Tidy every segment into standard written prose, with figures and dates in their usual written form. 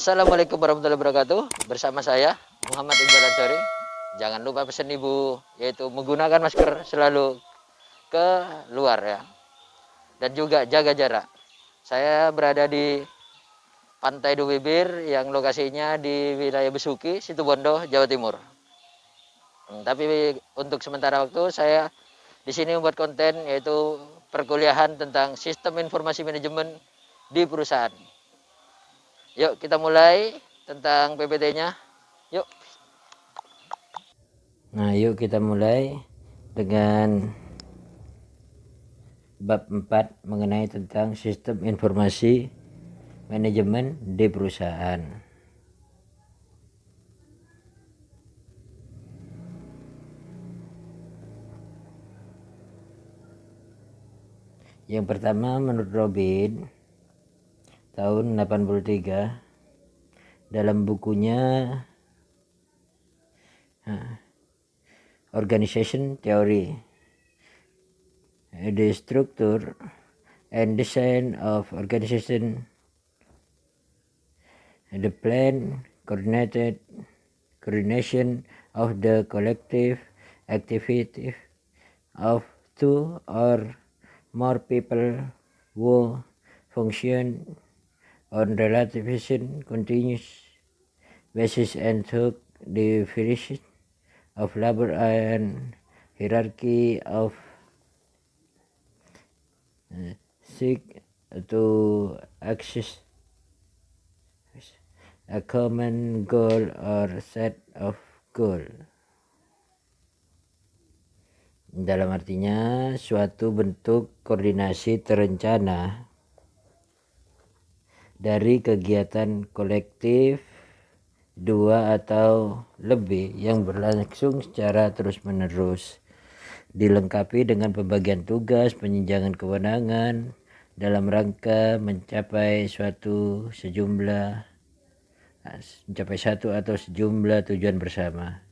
Assalamualaikum warahmatullahi wabarakatuh. Bersama saya Muhammad Iqbal Ansori. Jangan lupa pesan ibu, yaitu menggunakan masker selalu ke luar ya. Dan juga jaga jarak. Saya berada di Pantai Dubibir yang lokasinya di wilayah Besuki, Situbondo, Jawa Timur. Tapi untuk sementara waktu saya di sini membuat konten yaitu perkuliahan tentang sistem informasi manajemen di perusahaan. Yuk kita mulai tentang PPT-nya. Yuk. Nah, yuk kita mulai dengan bab 4 mengenai tentang sistem informasi manajemen di perusahaan. Yang pertama, menurut Robin tahun 83 dalam bukunya Organization Theory, the structure and design of organization, the plan, coordination of the collective activity of two or more people who function on relativization continuous basis and took the definition of labor and hierarchy of seek to access a common goal or set of goal. Dalam artinya suatu bentuk koordinasi terencana dari kegiatan kolektif dua atau lebih yang berlangsung secara terus-menerus, dilengkapi dengan pembagian tugas, penjenjangan kewenangan dalam rangka mencapai satu atau sejumlah tujuan bersama.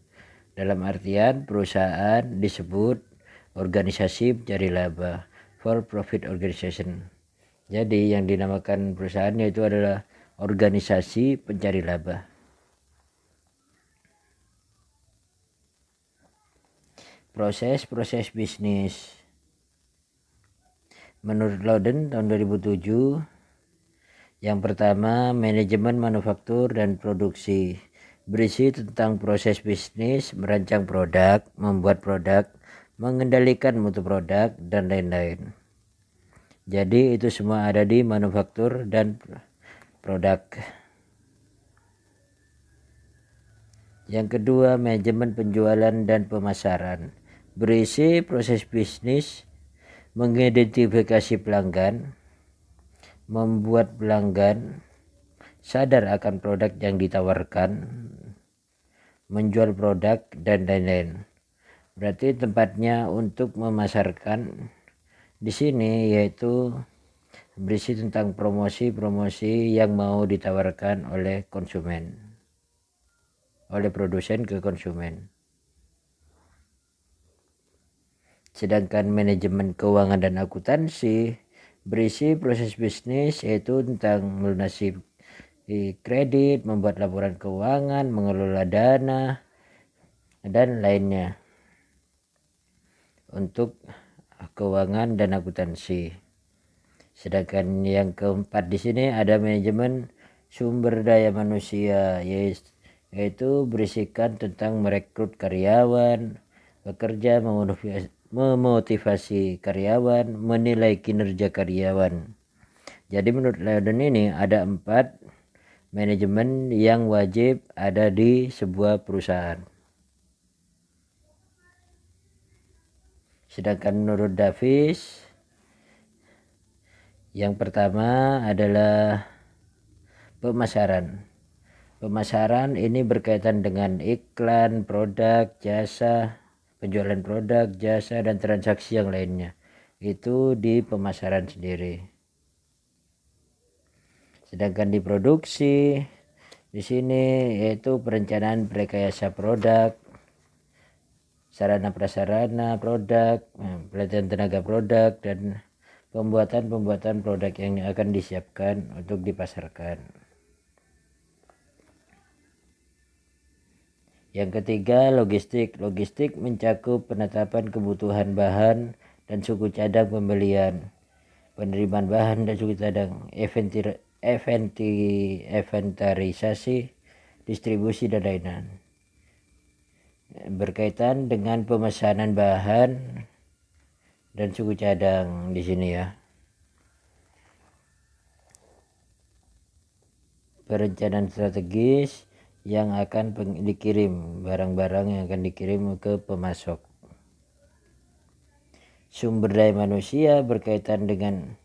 Dalam artian perusahaan disebut organisasi pencari laba, for profit organization. Jadi yang dinamakan perusahaannya itu adalah organisasi pencari laba. Proses bisnis. Menurut Loden tahun 2007, yang pertama manajemen manufaktur dan produksi, berisi tentang proses bisnis, merancang produk, membuat produk, mengendalikan mutu produk, dan lain-lain. Jadi itu semua ada di manufaktur dan produk. Yang kedua, manajemen penjualan dan pemasaran, berisi proses bisnis, mengidentifikasi pelanggan, membuat pelanggan sadar akan produk yang ditawarkan, menjual produk, dan lain-lain. Berarti tempatnya untuk memasarkan di sini yaitu berisi tentang promosi yang mau ditawarkan oleh konsumen, oleh produsen ke konsumen. Sedangkan manajemen keuangan dan akuntansi berisi proses bisnis yaitu tentang melunasi kredit, membuat laporan keuangan, mengelola dana, dan lainnya untuk keuangan dan akuntansi. Sedangkan yang keempat di sini ada manajemen sumber daya manusia, yaitu berisikan tentang merekrut karyawan, bekerja, memotivasi karyawan, menilai kinerja karyawan. Jadi menurut Leiden ini ada 4 manajemen yang wajib ada di sebuah perusahaan. Sedangkan menurut Davis, yang pertama adalah pemasaran. Pemasaran ini berkaitan dengan iklan, produk, jasa, penjualan produk, jasa, dan transaksi yang lainnya. Itu di pemasaran sendiri. Sedangkan di produksi, di sini yaitu perencanaan rekayasa produk, sarana prasarana produk, pelatihan tenaga produk, dan pembuatan produk yang akan disiapkan untuk dipasarkan. Yang ketiga, logistik. Logistik mencakup penetapan kebutuhan bahan dan suku cadang pembelian, penerimaan bahan dan suku cadang, inventarisasi, distribusi dan lain-lain. Berkaitan dengan pemesanan bahan dan suku cadang di sini ya. Perencanaan strategis yang akan dikirim, barang-barang yang akan dikirim ke pemasok. Sumber daya manusia berkaitan dengan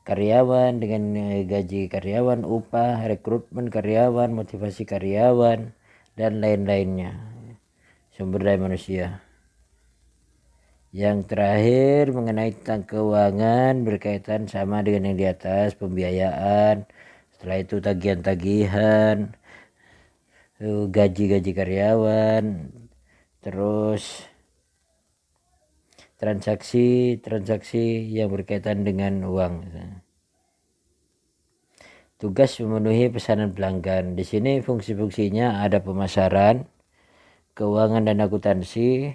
karyawan, dengan gaji karyawan, upah, rekrutmen karyawan, motivasi karyawan, dan lain-lainnya. Sumber daya manusia. Yang terakhir mengenai tentang keuangan berkaitan sama dengan yang di atas, pembiayaan, setelah itu tagihan-tagihan, gaji-gaji karyawan, terus transaksi yang berkaitan dengan uang. Tugas memenuhi pesanan pelanggan. Di sini fungsi-fungsinya ada pemasaran, keuangan dan akuntansi,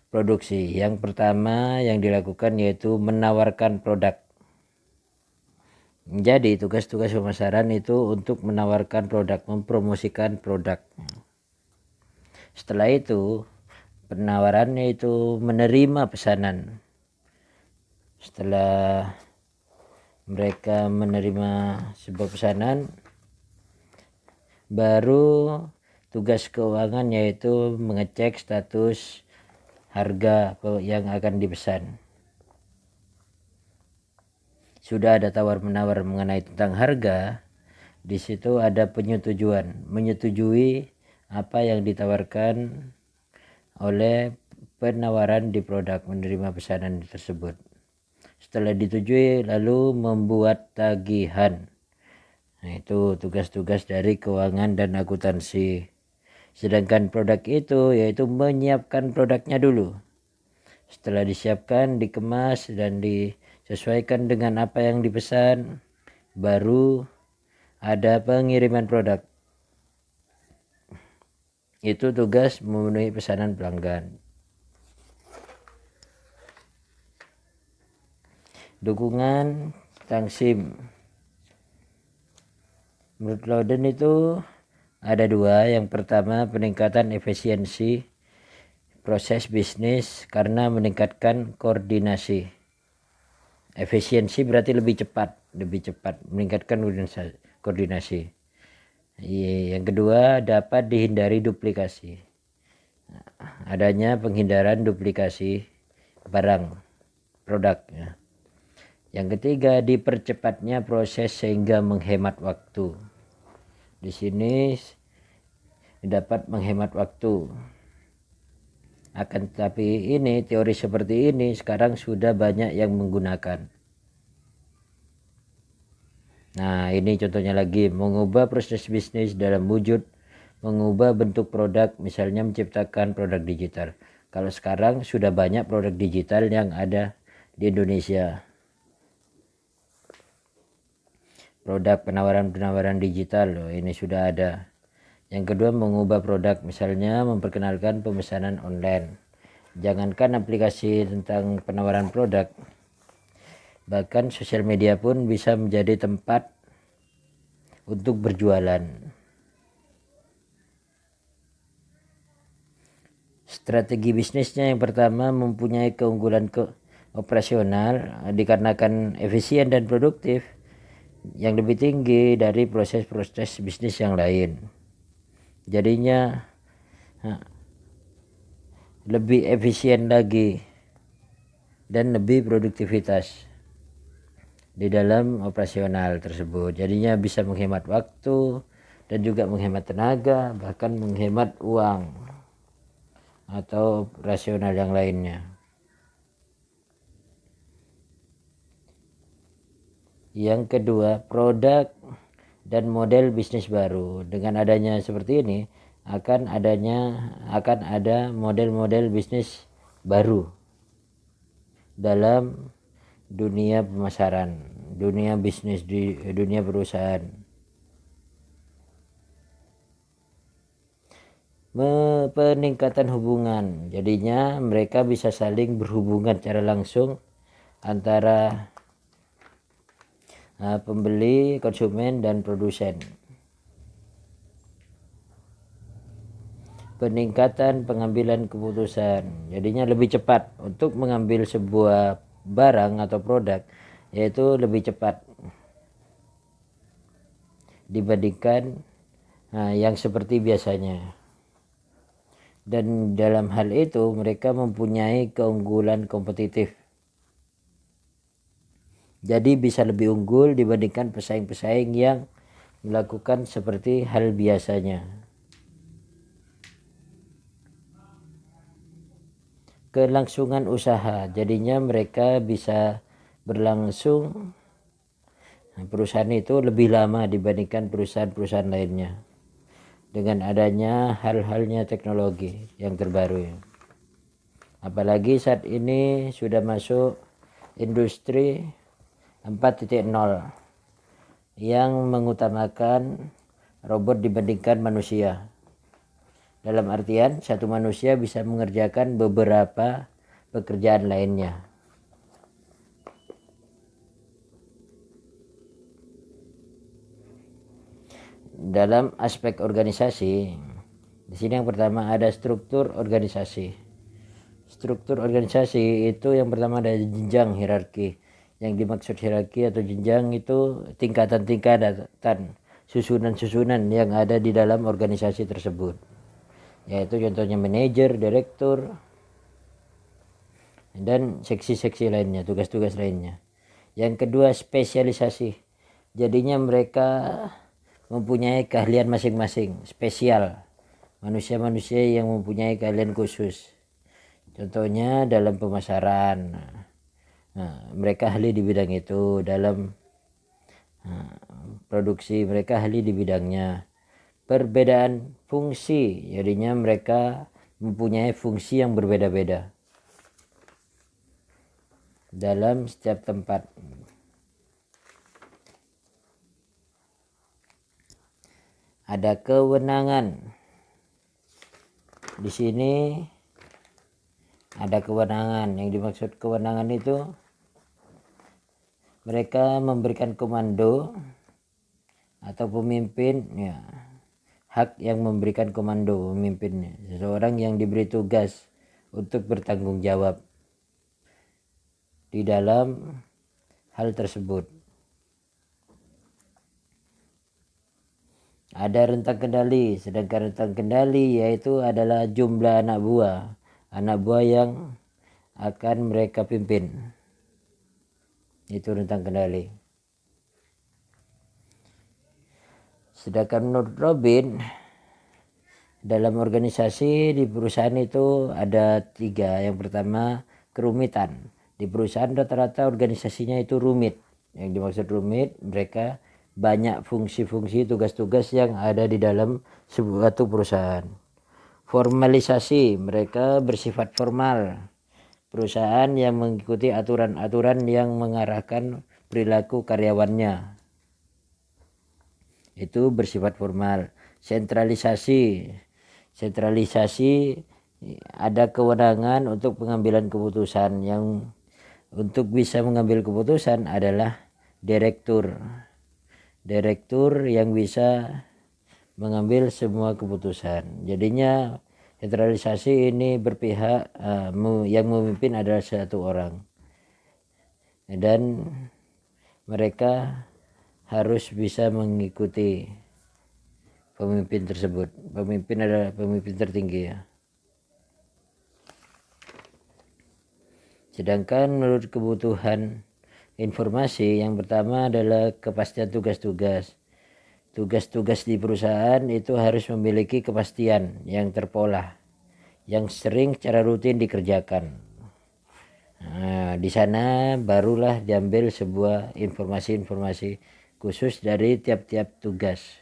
produksi. Yang pertama yang dilakukan yaitu menawarkan produk. Jadi tugas-tugas pemasaran itu untuk menawarkan produk, mempromosikan produk. Setelah itu penawarannya itu menerima pesanan. Setelah mereka menerima sebuah pesanan, baru tugas keuangan yaitu mengecek status harga yang akan dipesan. Sudah ada tawar-menawar mengenai tentang harga, di situ ada penyetujuan, menyetujui apa yang ditawarkan oleh penawaran di produk, menerima pesanan tersebut. Setelah disetujui lalu membuat tagihan. Nah, itu tugas-tugas dari keuangan dan akuntansi. Sedangkan produk itu yaitu menyiapkan produknya dulu. Setelah disiapkan, dikemas dan disesuaikan dengan apa yang dipesan, baru ada pengiriman produk. Itu tugas memenuhi pesanan pelanggan. Dukungan tentang SIM. Menurut Loden itu ada dua. Yang pertama peningkatan efisiensi proses bisnis karena meningkatkan koordinasi. Efisiensi berarti lebih cepat, meningkatkan koordinasi. Yang kedua dapat dihindari duplikasi. Adanya penghindaran duplikasi barang, produk. Yang ketiga dipercepatnya proses sehingga menghemat waktu. Di sini dapat menghemat waktu. Akan tetapi ini teori seperti ini sekarang sudah banyak yang menggunakan. Nah, ini contohnya lagi, mengubah proses bisnis dalam wujud, mengubah bentuk produk, misalnya menciptakan produk digital. Kalau sekarang sudah banyak produk digital yang ada di Indonesia. Produk penawaran digital, ini sudah ada. Yang kedua mengubah produk, misalnya memperkenalkan pemesanan online. Jangankan aplikasi tentang penawaran produk, bahkan sosial media pun bisa menjadi tempat untuk berjualan. Strategi bisnisnya yang pertama mempunyai keunggulan operasional dikarenakan efisien dan produktif yang lebih tinggi dari proses-proses bisnis yang lain. Jadinya lebih efisien lagi dan lebih produktivitas di dalam operasional tersebut. Jadinya bisa menghemat waktu dan juga menghemat tenaga, bahkan menghemat uang atau rasional yang lainnya. Yang kedua, produk dan model bisnis baru. Dengan adanya seperti ini akan ada model-model bisnis baru dalam dunia pemasaran, dunia bisnis, di dunia perusahaan. Peningkatan hubungan, jadinya mereka bisa saling berhubungan secara langsung antara pembeli, konsumen, dan produsen. Peningkatan pengambilan keputusan, jadinya lebih cepat untuk mengambil sebuah barang atau produk, yaitu lebih cepat dibandingkan yang seperti biasanya. Dan dalam hal itu mereka mempunyai keunggulan kompetitif, jadi bisa lebih unggul dibandingkan pesaing-pesaing yang melakukan seperti hal biasanya. Kelangsungan usaha, jadinya mereka bisa berlangsung perusahaan itu lebih lama dibandingkan perusahaan-perusahaan lainnya dengan adanya hal-halnya teknologi yang terbaru. Apalagi saat ini sudah masuk industri 4.0 yang mengutamakan robot dibandingkan manusia. Dalam artian satu manusia bisa mengerjakan beberapa pekerjaan lainnya. Dalam aspek organisasi, di sini yang pertama ada struktur organisasi. Struktur organisasi itu yang pertama ada jenjang hierarki. Yang dimaksud hierarki atau jenjang itu tingkatan-tingkatan, susunan-susunan yang ada di dalam organisasi tersebut. Yaitu contohnya manajer, direktur, dan seksi-seksi lainnya, tugas-tugas lainnya. Yang kedua spesialisasi. Jadinya mereka mempunyai keahlian masing-masing, spesial. Manusia-manusia yang mempunyai keahlian khusus. Contohnya dalam pemasaran. Mereka ahli di bidang itu. Dalam produksi mereka ahli di bidangnya. Perbedaan fungsi, jadinya mereka mempunyai fungsi yang berbeda-beda dalam setiap tempat. Ada kewenangan. Di sini ada kewenangan. Yang dimaksud kewenangan itu mereka memberikan komando atau pemimpin, ya, hak yang memberikan komando pemimpinnya. Seseorang yang diberi tugas untuk bertanggung jawab di dalam hal tersebut. Ada rentang kendali, sedangkan rentang kendali yaitu adalah jumlah anak buah yang akan mereka pimpin. Itu rentang kendali. Sedangkan menurut Robin, dalam organisasi di perusahaan itu ada 3. Yang pertama kerumitan. Di perusahaan rata-rata organisasinya itu rumit. Yang dimaksud rumit, mereka banyak fungsi-fungsi, tugas-tugas yang ada di dalam suatu perusahaan. Formalisasi, mereka bersifat formal. Perusahaan yang mengikuti aturan-aturan yang mengarahkan perilaku karyawannya. Itu bersifat formal. Sentralisasi ada kewenangan untuk pengambilan keputusan. Yang untuk bisa mengambil keputusan adalah direktur yang bisa mengambil semua keputusan. Jadinya sentralisasi ini berpihak, yang memimpin adalah satu orang, dan mereka harus bisa mengikuti pemimpin tersebut. Pemimpin adalah pemimpin tertinggi, ya. Sedangkan menurut kebutuhan informasi, yang pertama adalah kepastian tugas-tugas. Tugas-tugas di perusahaan itu harus memiliki kepastian yang terpola, yang sering secara rutin dikerjakan. Di sana barulah diambil sebuah informasi-informasi khusus dari tiap-tiap tugas.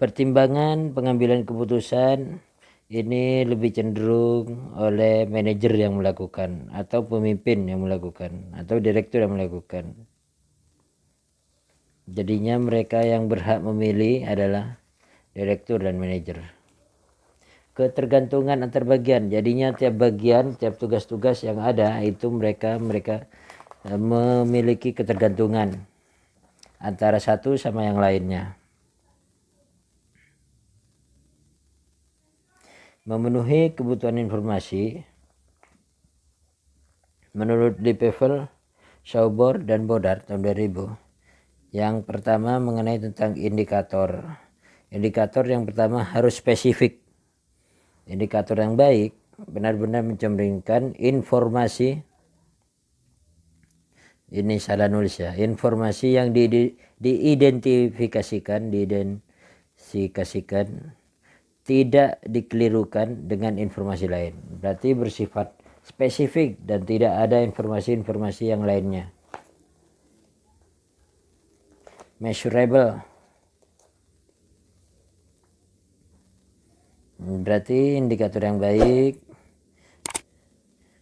Pertimbangan pengambilan keputusan ini lebih cenderung oleh manajer yang melakukan, atau pemimpin yang melakukan, atau direktur yang melakukan. Jadinya mereka yang berhak memilih adalah direktur dan manajer. Ketergantungan antar bagian, jadinya tiap bagian, tiap tugas-tugas yang ada itu mereka memiliki ketergantungan antara satu sama yang lainnya. Memenuhi kebutuhan informasi menurut Lippeville, Schauber, dan Bodar tahun 2000. Yang pertama mengenai tentang indikator. Indikator yang pertama harus spesifik. Indikator yang baik benar-benar mencerminkan informasi, ini salah nulis ya, informasi yang diidentifikasikan tidak dikelirukan dengan informasi lain. Berarti bersifat spesifik dan tidak ada informasi-informasi yang lainnya. Measurable, berarti indikator yang baik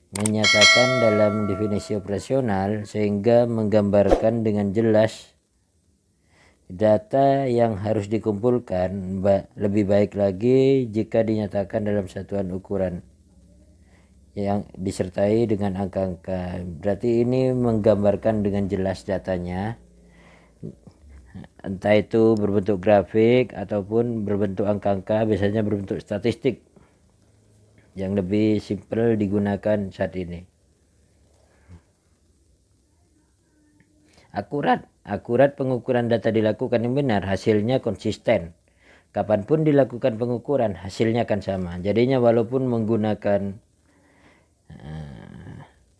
menyatakan dalam definisi operasional sehingga menggambarkan dengan jelas data yang harus dikumpulkan. Lebih baik lagi jika dinyatakan dalam satuan ukuran yang disertai dengan angka-angka. Berarti ini menggambarkan dengan jelas datanya, entah itu berbentuk grafik ataupun berbentuk angka-angka, biasanya berbentuk statistik yang lebih simpel digunakan saat ini. Akurat pengukuran data dilakukan yang benar, hasilnya konsisten. Kapanpun dilakukan pengukuran, hasilnya akan sama. Jadinya walaupun menggunakan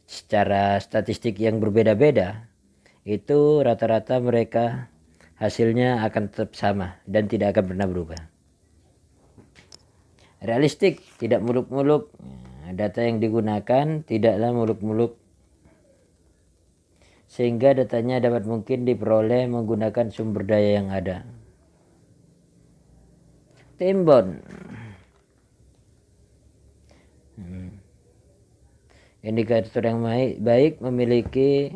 secara statistik yang berbeda-beda, itu rata-rata mereka hasilnya akan tetap sama dan tidak akan pernah berubah. Realistik, tidak muluk-muluk. Data yang digunakan tidaklah muluk-muluk, sehingga datanya dapat mungkin diperoleh menggunakan sumber daya yang ada. Timbon, indikator yang baik memiliki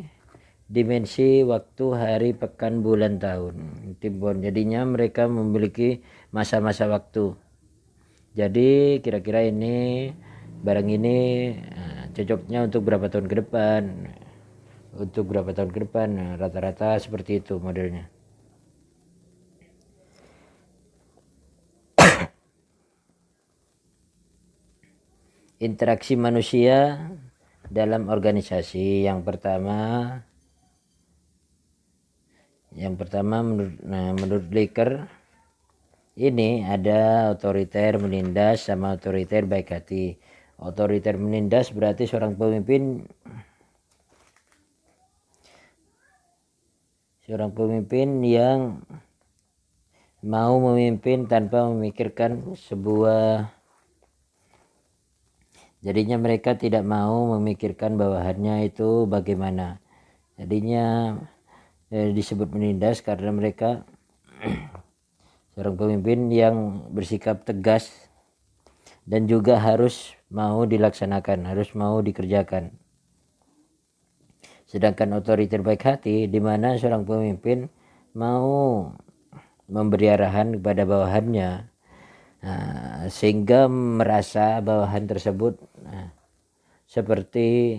dimensi waktu, hari, pekan, bulan, tahun. Timbon, jadinya mereka memiliki masa-masa waktu. Jadi kira-kira ini barang ini cocoknya untuk berapa tahun ke depan. Untuk berapa tahun ke depan, rata-rata seperti itu modelnya. Interaksi manusia dalam organisasi. Yang pertama menurut Licker, ini ada otoriter, menindas, sama otoriter baik hati. Otoriter menindas berarti seorang pemimpin yang mau memimpin tanpa memikirkan jadinya mereka tidak mau memikirkan bawahannya itu bagaimana. Jadinya disebut menindas karena mereka seorang pemimpin yang bersikap tegas dan juga harus mau dilaksanakan, harus mau dikerjakan. Sedangkan otoriter baik hati, di mana seorang pemimpin mau memberi arahan kepada bawahannya, sehingga merasa bawahan tersebut seperti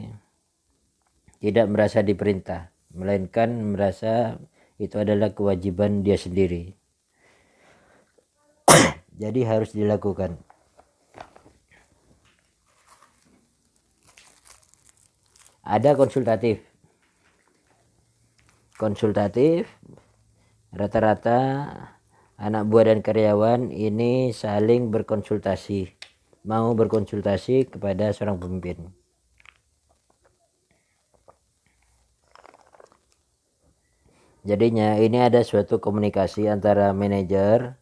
tidak merasa diperintah, melainkan merasa itu adalah kewajiban dia sendiri. Jadi harus dilakukan. Ada konsultatif, rata-rata anak buah dan karyawan ini saling berkonsultasi, mau berkonsultasi kepada seorang pemimpin. Jadinya ini ada suatu komunikasi antara manajer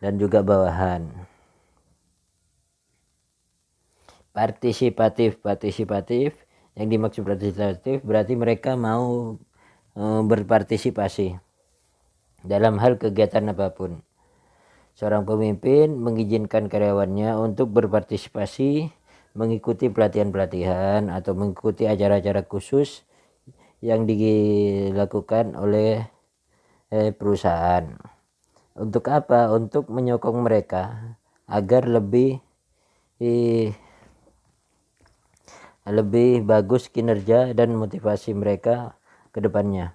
dan juga bawahan. Partisipatif, yang dimaksud partisipatif berarti mereka mau berpartisipasi dalam hal kegiatan apapun. Seorang pemimpin mengizinkan karyawannya untuk berpartisipasi, mengikuti pelatihan-pelatihan atau mengikuti acara-acara khusus yang dilakukan oleh perusahaan. Untuk apa? Untuk menyokong mereka agar lebih bagus kinerja dan motivasi mereka ke depannya.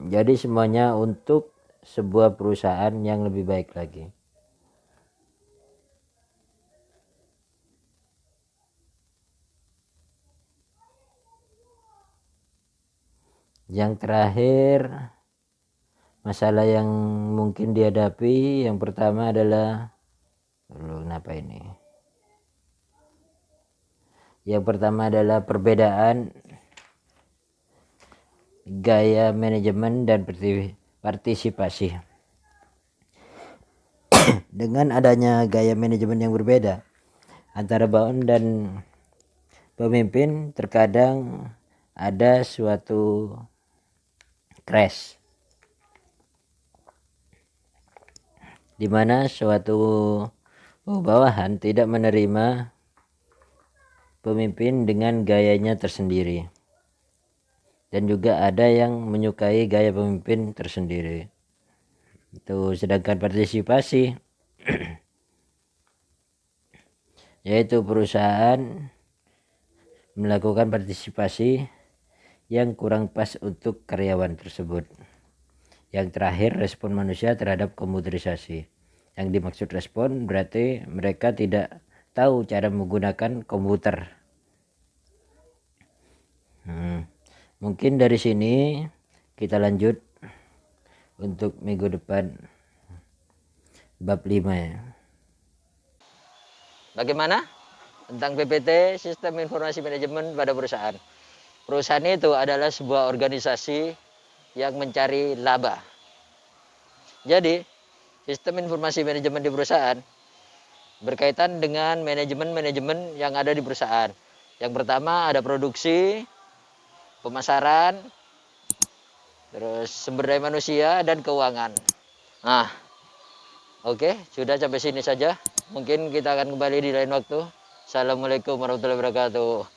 Jadi semuanya untuk sebuah perusahaan yang lebih baik lagi. Yang terakhir, masalah yang mungkin dihadapi yang pertama adalah kenapa ini? Yang pertama adalah perbedaan gaya manajemen dan partisipasi. Dengan adanya gaya manajemen yang berbeda antara bawahan dan pemimpin, terkadang ada suatu crash di mana suatu bawahan tidak menerima pemimpin dengan gayanya tersendiri, dan juga ada yang menyukai gaya pemimpin tersendiri. Itu sedangkan partisipasi yaitu perusahaan melakukan partisipasi yang kurang pas untuk karyawan tersebut. Yang terakhir, respon manusia terhadap komputerisasi. Yang dimaksud respon berarti mereka tidak tahu cara menggunakan komputer. Mungkin dari sini kita lanjut untuk minggu depan bab 5 ya. Bagaimana tentang PPT, Sistem Informasi Manajemen pada perusahaan? Perusahaan itu adalah sebuah organisasi yang mencari laba. Jadi, sistem informasi manajemen di perusahaan berkaitan dengan manajemen-manajemen yang ada di perusahaan. Yang pertama ada produksi, pemasaran, terus sumber daya manusia, dan keuangan. Nah, oke, sudah sampai sini saja. Mungkin kita akan kembali di lain waktu. Assalamualaikum warahmatullahi wabarakatuh.